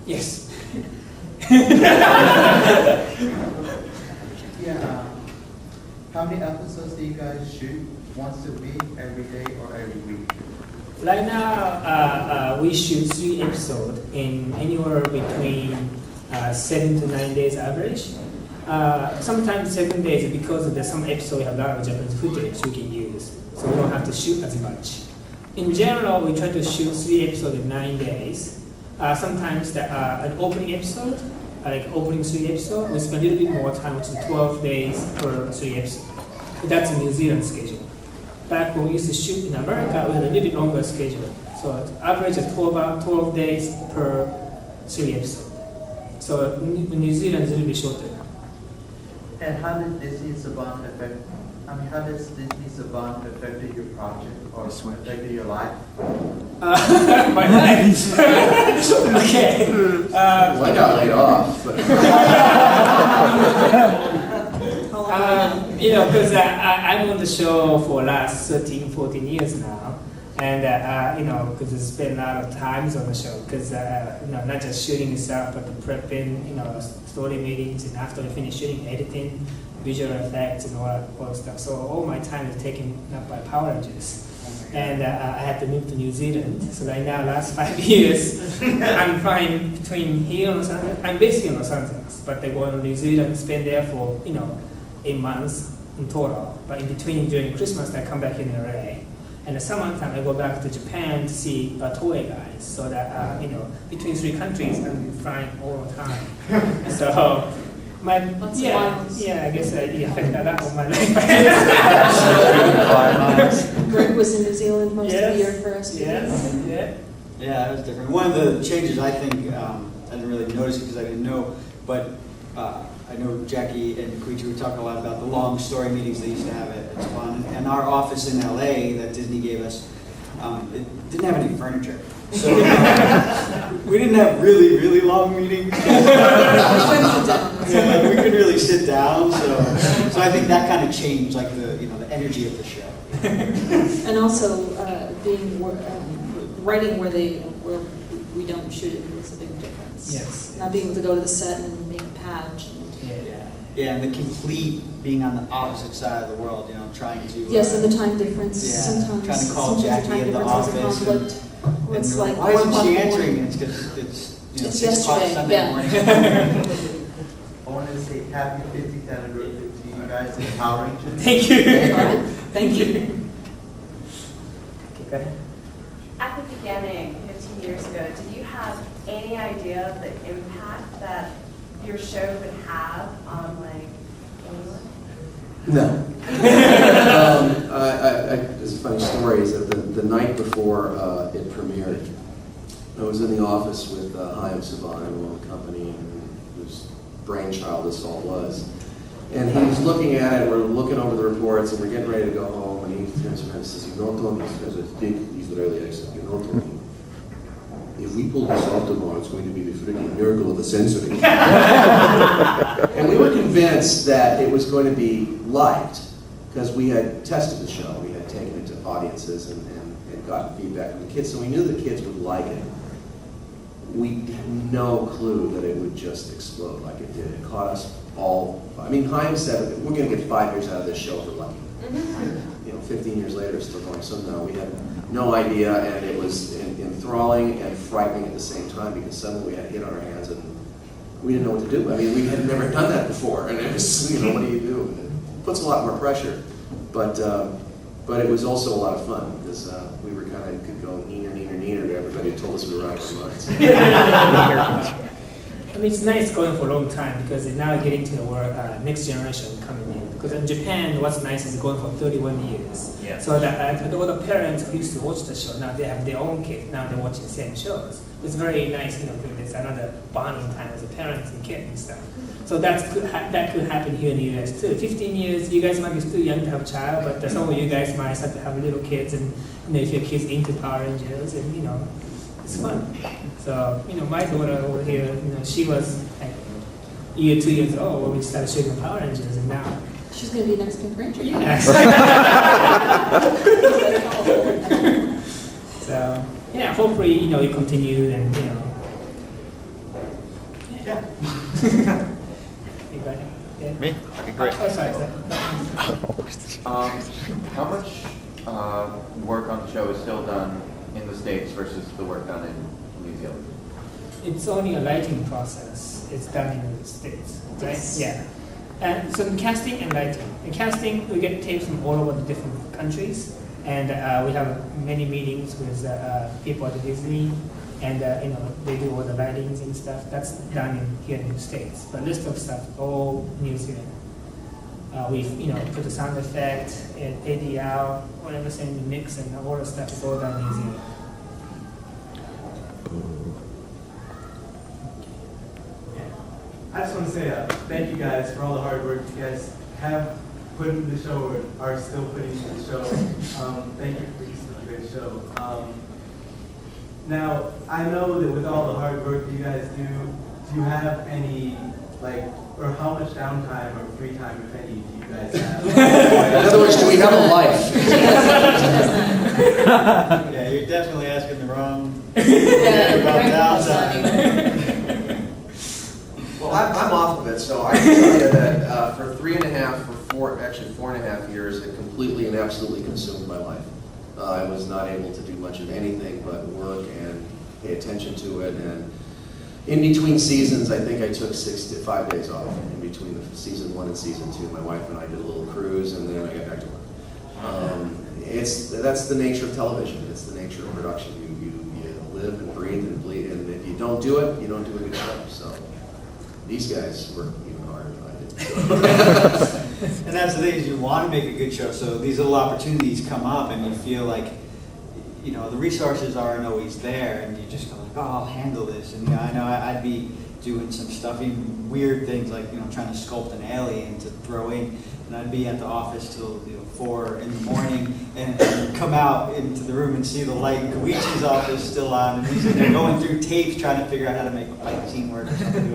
Yes. Yeah. How many episodes do you guys shoot? Once a week, every day, or every week? Right now, we shoot 3 episodes in anywhere between 7 to 9 days average. Sometimes 7 days because there's some episodes we have a lot of Japanese footage we can use, so we don't have to shoot as much. In general, we try to shoot 3 episodes in 9 days. Sometimes an opening episode, like opening 3 episodes, we spend a little bit more time, which is 12 days per 3 episodes. That's a New Zealand schedule. Back when we used to shoot in America, we had a little bit longer schedule. So average of 12 days per 3 episodes. So New Zealand is a little bit shorter. And how did Disney Saban affect? How does Disney Saban affected your project or affected your life? My life. Okay. Well, I got laid off. But because I'm on the show for last 13, 14 years now, and because I spend a lot of times on the show, because not just shooting itself, but the prepping, story meetings, and after I finish shooting, editing, visual effects, and all that stuff. So all my time is taken up by Power Rangers. And I had to move to New Zealand. So right now, last 5 years, I'm flying between here and Los Angeles. I'm basically in Los Angeles, but I go to New Zealand, spend there for 8 months in total. But in between, during Christmas, I come back in LA. And the summertime, I go back to Japan to see Toei guys. So that between 3 countries, I'm flying all the time. So. I guess I affect that on my life. Greg was in New Zealand most of the year for us. Yes. Yeah. Yeah, that was different. One of the changes I think, I didn't really notice because I didn't know, but I know Jackie and Koichi were talking a lot about the long story meetings they used to have at Spawn. And our office in LA that Disney gave us, it didn't have any furniture. So we didn't have really, really long meetings. We couldn't really sit down. So I think that kind of changed, like the energy of the show. And also being writing where we don't shoot it makes a big difference. Yes. Not being able to go to the set and make a patch. Yeah, and the complete being on the opposite side of the world, trying to. Yes, and the time difference. Yeah, Sometimes trying to call Jackie in the office. It's like why isn't she answering? It's because it's 6 o'clock Sunday morning. I want to say happy 50th anniversary to you guys in Power Rangers. Thank you. Thank you. Okay. At the beginning, 15 years ago, did you have any idea of the impact that your show would have on anyone? no. There's a funny story is that the night before it premiered, I was in the office with Hayao Saban, who owned the company, and whose brainchild this all was. And he was looking at it, we're looking over the reports, and we're getting ready to go home, and he turns around and says, he has a big Israeli accent, if we pull this off tomorrow, it's going to be the freaking miracle of the century. And we were convinced that it was going to be liked, because we had tested the show, we had taken it to audiences and gotten feedback from the kids, so we knew the kids would like it. We had no clue that it would just explode like it did. It caught us all. Haim said we're going to get 5 years out of this show if we're lucky. 15 years later, it's still going. So no, we had no idea, and it was enthralling and frightening at the same time because suddenly we had a hit on our hands and we didn't know what to do. We had never done that before, and it was, what do you do? It puts a lot more pressure, but it was also a lot of fun because we were could go neener to everybody who told us we were out of our minds. It's nice going for a long time because it's now getting to the next generation coming in. Because in Japan, what's nice is going for 31 years. Yeah. So that all the parents who used to watch the show, now they have their own kids. Now they're watching the same shows. It's very nice, it's another bonding time as a parents and kids and stuff. So that could happen here in the US too. 15 years, you guys might be still young to have a child, but some of you guys might start to have little kids, and if your kids into Power Rangers, and it's fun. So, my daughter over here, she was like 2 years old when we started shooting Power Rangers, and now she's going to be next Pink Ranger. Yes. So, hopefully, you continue and, Yeah. You got it? Yeah? Me? Okay, great. Oh, sorry. How much work on the show is still done in the States versus the work done in New Zealand? It's only a lighting process. It's done in the States, right? Yes. Yeah. And so in casting and lighting. In casting, we get tapes from all over the different countries, and we have many meetings with people at Disney, and they do all the lightings and stuff. That's done here in the States. But list of stuff, all New Zealand. We've put the sound effect, and ADR, whatever, in the mix, and all the stuff is all done in New Zealand. I just want to say thank you guys for all the hard work you guys have put into the show or are still putting into the show. Thank you for producing a great show. Now, I know that with all the hard work you guys do you have any, or how much downtime or free time, if any, do you guys have? In other words, do we have a life? Yeah, you're definitely asking the wrong Yeah, about right. downtime. Well, I'm off of it, so I can tell you that for 4.5 years, it completely and absolutely consumed my life. I was not able to do much of anything but work and pay attention to it. And in between seasons, I think I took 5 days off in between season 1 and season 2. My wife and I did a little cruise, and then I got back to work. That's the nature of television. It's the nature of production. You live and breathe and bleed, and if you don't do it, you don't do a good job. So these guys work even harder than I did. And that's the thing, is you want to make a good show, so these little opportunities come up and you feel like, the resources aren't always there, and you just go like, oh, I'll handle this. And I know I'd be doing some stuff, even weird things like, trying to sculpt an alien to throw in, and I'd be at the office till 4 in the morning and come out into the room and see the light in Koichi's office still on, and he's in there going through tapes trying to figure out how to make a fight scene work or something.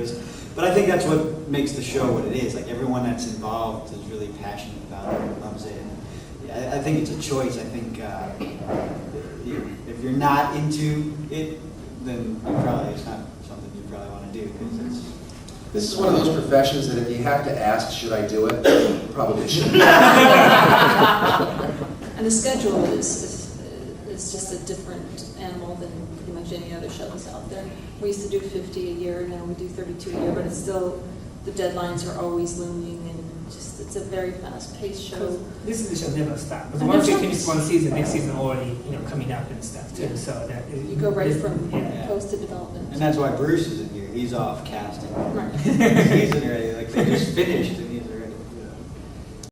But I think that's what makes the show what it is. Like, everyone that's involved is really passionate about it and loves it. And I think it's a choice. I think if you're not into it, then it's not something you probably want to do, because it's. This is one of those professions that if you have to ask, should I do it? You probably should. And the schedule is just a different animal than pretty much any other shows out there. We used to do 50 a year, now we do 32 a year, but it's still, the deadlines are always looming, and it's a very fast-paced show. This is the show never stops. Because And once you never finish stops. one season, next season already coming up and stuff too. Yeah. So that You go right from yeah. post to development. And that's why Bruce isn't here. He's off casting. Right. He's in already, like, they just finished, and